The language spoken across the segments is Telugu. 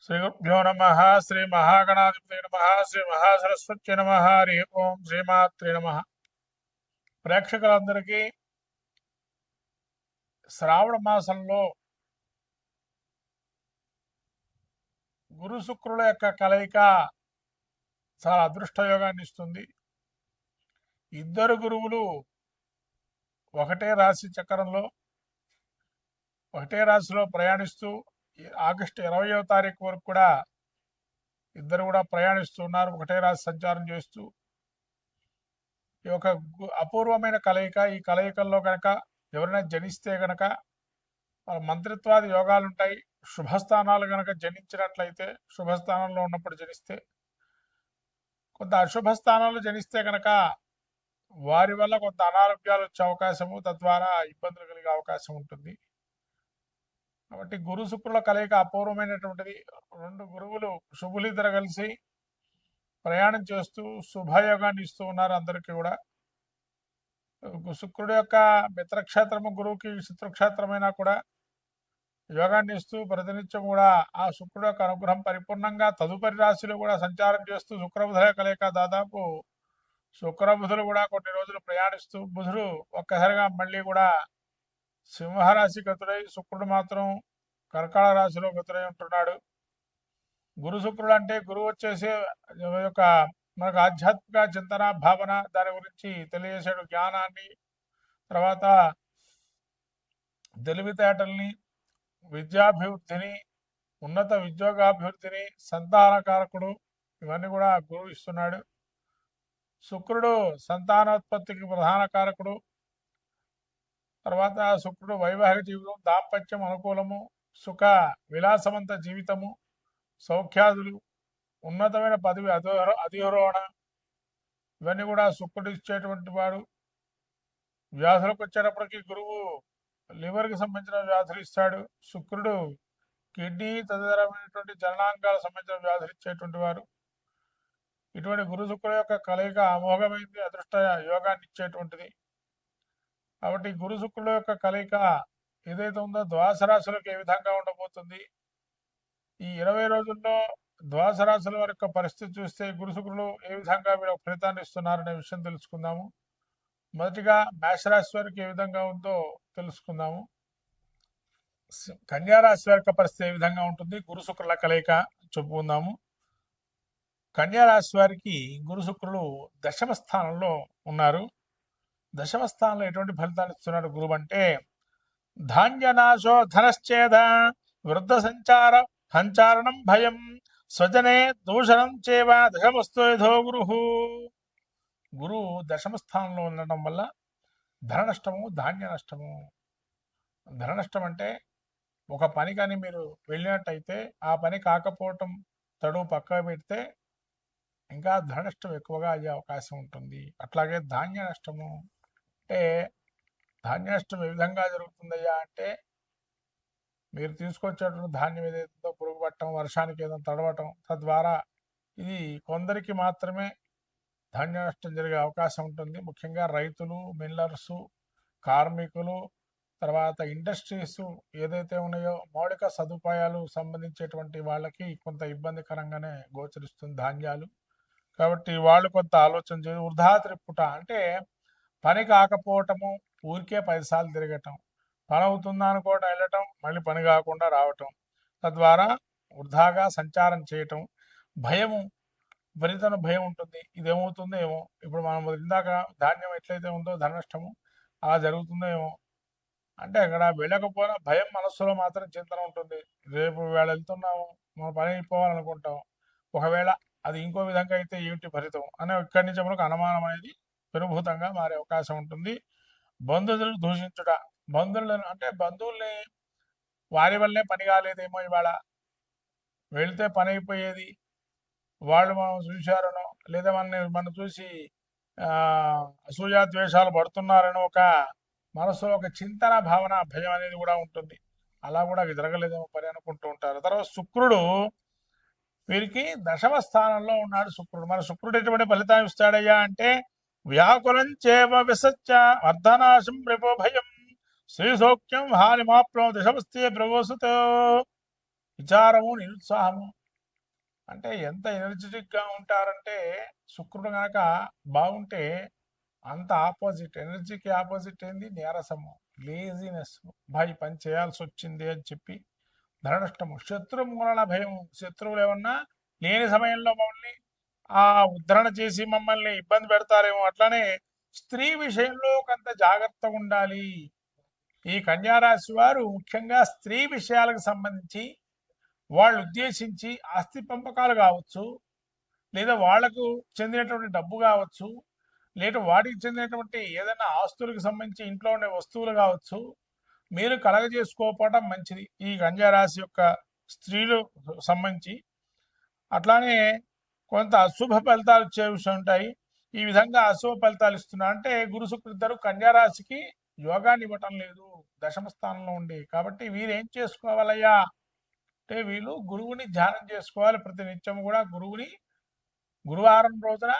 శ్రీ గురుభ్యో నమ శ్రీ మహాగణాధిపతి నమ శ్రీ మహాసరస్వతి నమ హరి ఓం శ్రీమాత్రి నమ. ప్రేక్షకులందరికీ శ్రావణ మాసంలో గురు శుక్రుల యొక్క కలయిక చాలా అదృష్టయోగాన్ని ఇస్తుంది. ఇద్దరు గురువులు ఒకటే రాశి చక్రంలో ఒకటే రాశిలో ప్రయాణిస్తూ ఆగస్టు 20వ తారీఖు వరకు కూడా ఇద్దరు కూడా ప్రయాణిస్తున్నారు, ఒకటే రాశి సంచారం చేస్తూ. ఈ యొక్క అపూర్వమైన కలయిక. ఈ కలయికల్లో కనుక ఎవరైనా జనిస్తే గనక వాళ్ళ మంత్రిత్వాది యోగాలు ఉంటాయి. శుభస్థానాలు గనక జనించినట్లయితే, శుభస్థానంలో ఉన్నప్పుడు జనిస్తే, కొంత అశుభ స్థానాలు జనిస్తే గనక వారి వల్ల కొంత అనారోగ్యాలు వచ్చే అవకాశము, తద్వారా ఇబ్బందులు కలిగే అవకాశం ఉంటుంది. కాబట్టి గురు శుక్రుల కలయిక అపూర్వమైనటువంటిది. రెండు గురువులు శుభులిద్దరు కలిసి ప్రయాణం చేస్తూ శుభయోగాన్ని ఇస్తూ ఉన్నారు అందరికీ కూడా. శుక్రుడు యొక్క మిత్రక్షేత్రము గురువుకి శత్రుక్షేత్రమైనా కూడా యోగాన్ని ఇస్తూ ప్రతినిత్యం కూడా ఆ శుక్రుడు యొక్క అనుగ్రహం పరిపూర్ణంగా తదుపరి రాశిలో కూడా సంచారం చేస్తూ శుక్రబుధుల కలయిక దాదాపు శుక్రబుధులు కూడా కొన్ని రోజులు ప్రయాణిస్తూ బుధుడు ఒక్కసారిగా మళ్ళీ కూడా సింహరాశి గతుడై, శుక్రుడు మాత్రం కర్కాటక రాశిలో గతుడై ఉంటున్నాడు. గురు శుక్రుడు అంటే గురువు వచ్చేసి యొక్క మనకు ఆధ్యాత్మిక చింతన భావన దాని గురించి తెలియజేసాడు, జ్ఞానాన్ని, తర్వాత తెలివితేటల్ని, విద్యాభివృద్ధిని, ఉన్నత ఉద్యోగాభివృద్ధిని, సంతానకారకుడు, ఇవన్నీ కూడా గురువు ఇస్తున్నాడు. శుక్రుడు సంతానోత్పత్తికి ప్రధాన కారకుడు. తర్వాత శుక్రుడు వైవాహిక జీవితం, దాంపత్యం అనుకూలము, సుఖ విలాసవంత జీవితము, సౌఖ్యాదులు, ఉన్నతమైన పదవి అధిరోహణ, ఇవన్నీ కూడా శుక్రుడు ఇచ్చేటువంటి వాడు. వ్యాధులకు వచ్చేటప్పటికి గురువు లివర్కి సంబంధించిన వ్యాధులు ఇస్తాడు. శుక్రుడు కిడ్నీ తదితరమైనటువంటి జననాంగాలకు సంబంధించిన వ్యాధులు ఇచ్చేటువంటి వారు. ఇటువంటి గురు శుక్రుల యొక్క కలయిక అమోఘమైంది, అదృష్ట యోగాన్ని ఇచ్చేటువంటిది. కాబట్టి గురు శుక్రుల యొక్క కలయిక ఏదైతే ఉందో ద్వాదశ రాశులకు ఏ విధంగా ఉండబోతుంది, ఈ 20 రోజుల్లో ద్వాదశ రాశుల వారి యొక్క పరిస్థితి చూస్తే గురు శుక్రులు ఏ విధంగా వీళ్ళ ఫలితాన్ని ఇస్తున్నారనే విషయం తెలుసుకుందాము. మొదటిగా మేషరాశి వారికి ఏ విధంగా ఉందో తెలుసుకుందాము. కన్యారాశి వారి యొక్క పరిస్థితి ఏ విధంగా ఉంటుంది, గురు శుక్రుల కలయిక చెప్పుకుందాము. కన్యారాశి వారికి గురు శుక్రులు దశమ స్థానంలో ఉన్నారు. దశమ స్థానంలో ఎటువంటి ఫలితాలు ఇస్తున్నాడు గురువు అంటే, ధాన్యనాశో ధనశ్చేద వృద్ధ సంచారణం భయం స్వజనే దూషణం చేవ దశమస్థో యథో గురువు దశమ స్థానంలో ఉండటం వల్ల ధన నష్టము, ధాన్య నష్టము. ధన నష్టం అంటే ఒక పని కానీ మీరు వెళ్ళినట్టయితే ఆ పని కాకపోవటం తడువు పక్కకు పెడితే ఇంకా ధన నష్టం ఎక్కువగా అయ్యే అవకాశం ఉంటుంది. అట్లాగే ధాన్య నష్టము అంటే, ధాన్య నష్టం ఏ విధంగా జరుగుతుందయ్యా అంటే, మీరు తీసుకొచ్చేటువంటి ధాన్యం ఏదైతుందో పురుగు పట్టడం, వర్షానికి ఏదైనా తడవటం, తద్వారా ఇది కొందరికి మాత్రమే ధాన్య నష్టం జరిగే అవకాశం ఉంటుంది. ముఖ్యంగా రైతులు, మిల్లర్సు, కార్మికులు, తర్వాత ఇండస్ట్రీస్ ఏదైతే ఉన్నాయో మౌలిక సదుపాయాలు సంబంధించేటువంటి వాళ్ళకి కొంత ఇబ్బందికరంగానే గోచరిస్తుంది ధాన్యాలు. కాబట్టి వాళ్ళు కొంత ఆలోచన చేసి వృధా త్రిపుట అంటే పని కాకపోవటము, ఊరికే 10 సార్లు తిరగటం, పని అవుతుందా అనుకోవటం, వెళ్ళటం, మళ్ళీ పని కాకుండా రావటం, తద్వారా వృధాగా సంచారం చేయటం, భయము, విపరీతమైన భయం ఉంటుంది. ఇదేమవుతుందో ఏమో, ఇప్పుడు మనం ఇందాక ధాన్యం ఎట్లయితే ఉందో ధన నష్టము అలా జరుగుతుందో ఏమో అంటే, అక్కడ వెళ్ళకపోయినా భయం మనస్సులో మాత్రం చింతన ఉంటుంది. రేపు వేళ వెళ్తున్నాము, మన పని అయిపోవాలనుకుంటాం, ఒకవేళ అది ఇంకో విధంగా అయితే ఏమిటి ఫలితం అనే ఇక్కడి నుంచి మనకు అనుమానం అనేది పెనుభూతంగా మారే అవకాశం ఉంటుంది. బంధువులను దూషించుట, బంధువులను అంటే బంధువుల్ని వారి వల్లే పని కాలేదేమో, ఇవాళ వెళితే పని అయిపోయేది, వాళ్ళు మనం చూశారనో లేదా మనం చూసి అసూయాద్వేషాలు పడుతున్నారనో ఒక మనసులో ఒక చింతన భావన, భయం అనేది కూడా ఉంటుంది. అలా కూడా జరగలేదేమో పని అనుకుంటూ ఉంటారు. తర్వాత శుక్రుడు వీరికి దశమ స్థానంలో ఉన్నాడు. శుక్రుడు, మన శుక్రుడు ఎటువంటి ఫలితాన్ని ఇస్తాడయ్యా అంటే, వ్యాకులం చేవ విసచ్చ వర్ధనాశం రిపో భయం శ్రీ సౌఖ్యం హాని మాప్నో దశమస్తే ప్రవోసుతో. విచారము, నిరుత్సాహము. అంటే ఎంత ఎనర్జెటిక్గా ఉంటారంటే శుక్రుడు కనుక బాగుంటే అంత ఆపోజిట్, ఎనర్జీకి ఆపోజిట్ ఏంది నీరసము, లేజినెస్, ఈ పని చేయాల్సి వచ్చింది అని చెప్పి ధననష్టము, శత్రు మూలన భయం, శత్రువులు ఏమన్నా లేని సమయంలో మమ్మల్ని ఉద్ధరణ చేసి మమ్మల్ని ఇబ్బంది పెడతారేమో. అట్లానే స్త్రీ విషయంలో కొంత జాగ్రత్తగా ఉండాలి. ఈ కన్యారాశి వారు ముఖ్యంగా స్త్రీ విషయాలకు సంబంధించి వాళ్ళు ఉద్దేశించి ఆస్తి పంపకాలు కావచ్చు, లేదా వాళ్లకు చెందినటువంటి డబ్బు కావచ్చు, లేదా వాటికి చెందినటువంటి ఏదైనా ఆస్తులకు సంబంధించి ఇంట్లో ఉండే వస్తువులు కావచ్చు, మీరు కలగజేసుకోకపోవడం మంచిది ఈ కన్యారాశి యొక్క స్త్రీలు సంబంధించి. అట్లానే కొంత అశుభ ఫలితాలు వచ్చే విషయం ఉంటాయి. ఈ విధంగా అశుభ ఫలితాలు ఇస్తున్నా అంటే గురు శుక్రులిద్దరు కన్యారాశికి యోగాన్ని ఇవ్వటం లేదు దశమ స్థానంలో ఉండి. కాబట్టి వీరేం చేసుకోవాలయ్యా అంటే వీళ్ళు గురువుని ధ్యానం చేసుకోవాలి. ప్రతి నిత్యం కూడా గురువుని గురువారం రోజున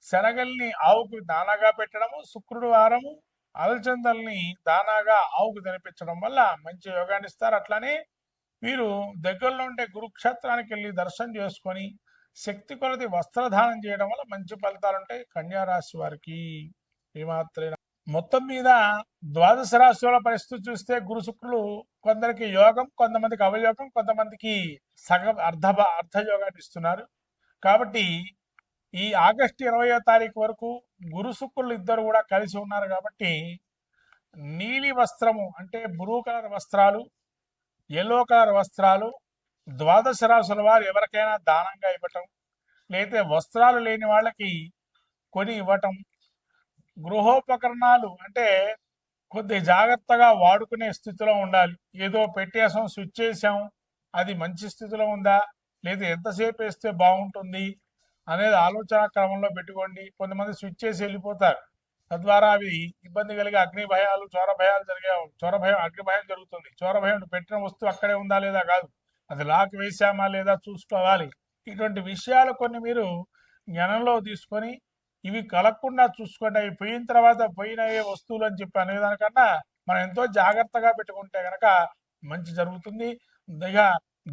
శనగల్ని ఆవుకు దానాగా పెట్టడము, శుక్రుడు వారము అలచందల్ని దానాగా ఆవుకు తినిపించడం వల్ల మంచి యోగాన్ని ఇస్తారు. అట్లానే వీరు దగ్గరలో ఉండే గురుక్షేత్రానికి వెళ్ళి దర్శనం చేసుకొని శక్తి కొలది వస్త్రదానం చేయడం వల్ల మంచి ఫలితాలు ఉంటాయి కన్యారాశి వారికి. ఏమాత్రం మొత్తం మీద ద్వాదశ రాశుల పరిస్థితి చూస్తే గురు శుక్రులు కొందరికి యోగం, కొంతమందికి అవయోగం, కొంతమందికి అర్ధయోగాన్ని ఇస్తున్నారు. కాబట్టి ఈ ఆగస్టు 20వ తారీఖు వరకు గురు శుక్రులు ఇద్దరు కూడా కలిసి ఉన్నారు. కాబట్టి నీలి వస్త్రము అంటే బ్లూ కలర్ వస్త్రాలు, ఎల్లో కలర్ వస్త్రాలు ద్వాదశ రాశుల వారు ఎవరికైనా దానంగా ఇవ్వటం, లేకపోతే వస్త్రాలు లేని వాళ్ళకి కొని ఇవ్వటం, గృహోపకరణాలు అంటే కొద్ది జాగ్రత్తగా వాడుకునే స్థితిలో ఉండాలి. ఏదో పెట్టేసాం, స్విచ్ చేసాం, అది మంచి స్థితిలో ఉందా లేదా ఎంతసేపు వేస్తే బాగుంటుంది అనేది ఆలోచన క్రమంలో పెట్టుకోండి. కొంతమంది స్విచ్ చేసి వెళ్ళిపోతారు, తద్వారా అవి ఇబ్బంది కలిగే అగ్ని భయాలు, చోర భయాలు అగ్ని భయం జరుగుతుంది. చోర భయం పెట్టిన వస్తువు అక్కడే ఉందా లేదా కాదు, అది లాక్ వేసామా లేదా చూసుకోవాలి. ఇటువంటి విషయాలు కొన్ని మీరు జ్ఞానంలో తీసుకొని ఇవి కలగకుండా చూసుకోండి. అవి పోయిన తర్వాత పోయినవే వస్తువులు అని చెప్పి అనేదానికన్నా మనం ఎంతో జాగ్రత్తగా పెట్టుకుంటే కనుక మంచి జరుగుతుంది. ఇక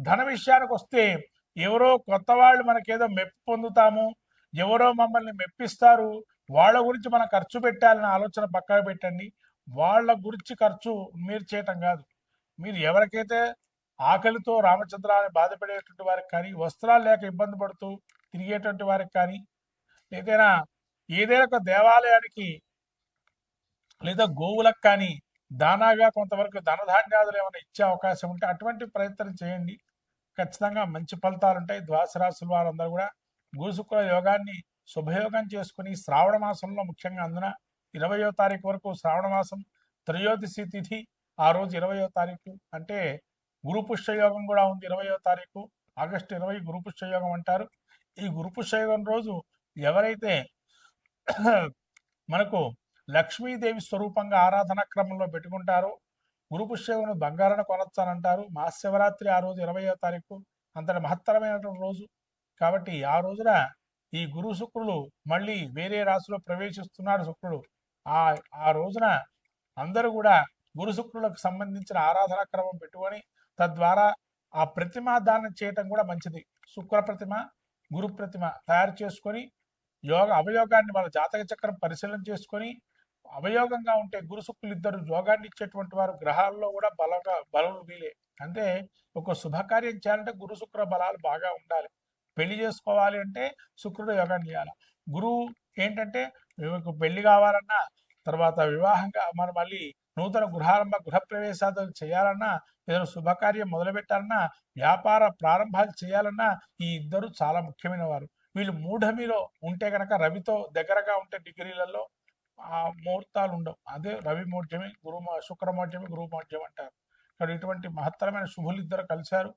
ధన విషయానికి వస్తే ఎవరో కొత్త వాళ్ళు మనకేదో మెప్పు పొందుతాము, ఎవరో మమ్మల్ని మెప్పిస్తారు, వాళ్ళ గురించి మనం ఖర్చు పెట్టాలన్న ఆలోచన పక్కన పెట్టండి. వాళ్ళ గురించి ఖర్చు మీరు చేయటం కాదు. మీరు ఎవరికైతే ఆకలితో రామచంద్రాన్ని బాధపడేటువంటి వారికి కానీ, వస్త్రాలు లేక ఇబ్బంది పడుతూ తిరిగేటువంటి వారికి కానీ, ఏదైనా ఒక దేవాలయానికి లేదా గోవులకు కానీ దానాగా కొంతవరకు ధనధాన్యాదులు ఏమైనా ఇచ్చే అవకాశం ఉంటే అటువంటి ప్రయత్నం చేయండి. ఖచ్చితంగా మంచి ఫలితాలు ఉంటాయి. ద్వాదశ రాశుల వారందరూ కూడా గురు శుక్ర యోగాన్ని శుభయోగం చేసుకుని శ్రావణ మాసంలో ముఖ్యంగా అందున 20వ తారీఖు వరకు శ్రావణ మాసం త్రయోదశి తిథి, ఆ రోజు 20వ తారీఖు అంటే గురు పుష్యయోగం కూడా ఉంది. 20వ తారీఖు ఆగస్టు 20 గురు పుష్యయోగం అంటారు. ఈ గురు పుష్యయోగం రోజు ఎవరైతే మనకు లక్ష్మీదేవి స్వరూపంగా ఆరాధన క్రమంలో పెట్టుకుంటారో గురు పుష్యయోగం బంగారాన్ని కొనొచ్చానంటారు. మహాశివరాత్రి ఆ రోజు 20వ తారీఖు అంతటి మహత్తరమైనటువంటి రోజు. కాబట్టి ఆ రోజున ఈ గురు శుక్రులు మళ్ళీ వేరే రాశిలో ప్రవేశిస్తున్నాడు శుక్రుడు. ఆ రోజున అందరూ కూడా గురు శుక్రులకు సంబంధించిన ఆరాధన క్రమం పెట్టుకొని తద్వారా ఆ ప్రతిమ దానం చేయటం కూడా మంచిది. శుక్ర ప్రతిమ, గురు ప్రతిమ తయారు చేసుకొని అవయోగాన్ని వాళ్ళ జాతక చక్రం పరిశీలన చేసుకొని అవయోగంగా ఉంటే గురు శుక్రులు ఇద్దరు యోగాన్ని ఇచ్చేటువంటి వారు గ్రహాల్లో కూడా బలం వీలే. అంటే ఒక శుభకార్యం చేయాలంటే గురు శుక్ర బలాలు బాగా ఉండాలి. పెళ్లి చేసుకోవాలి అంటే శుక్రుడు యోగాన్ని ఇవ్వాలి. గురువు ఏంటంటే పెళ్లి కావాలన్నా, తర్వాత వివాహంగా మనం మళ్ళీ నూతన గృహప్రవేశాలు చేయాలన్నా, ఏదైనా శుభకార్యం మొదలుపెట్టాలన్నా, వ్యాపార ప్రారంభాలు చేయాలన్నా ఈ ఇద్దరు చాలా ముఖ్యమైన వారు. వీళ్ళు మూఢమిలో ఉంటే కనుక రవితో దగ్గరగా ఉంటే డిగ్రీలలో ఆ ముహూర్తాలు ఉండవు. అదే రవి మౌఢ్యమి, శుక్రమౌఢ్యమి, గురు మౌఢ్యం అంటారు. ఇక్కడ ఇటువంటి మహత్తరమైన శుభులు ఇద్దరు కలిశారు.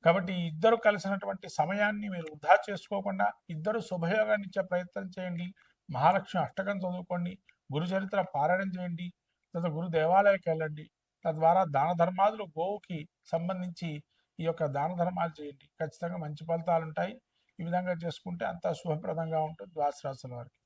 కాబట్టి ఈ ఇద్దరు కలిసినటువంటి సమయాన్ని మీరు వృధా చేసుకోకుండా ఇద్దరు శుభయోగాన్ని ఇచ్చే ప్రయత్నం చేయండి. మహాలక్ష్మి అష్టకం చదువుకోండి, గురు చరిత్ర పారాయణం చేయండి, లేదా గురు దేవాలయానికి వెళ్ళండి. తద్వారా దాన ధర్మాదులు గోవుకి సంబంధించి ఈ యొక్క దాన ధర్మాలు చేయండి. ఖచ్చితంగా మంచి ఫలితాలు ఉంటాయి. ఈ విధంగా చేసుకుంటే అంతా శుభప్రదంగా ఉంటుంది ద్వాదశ రాశుల వారికి.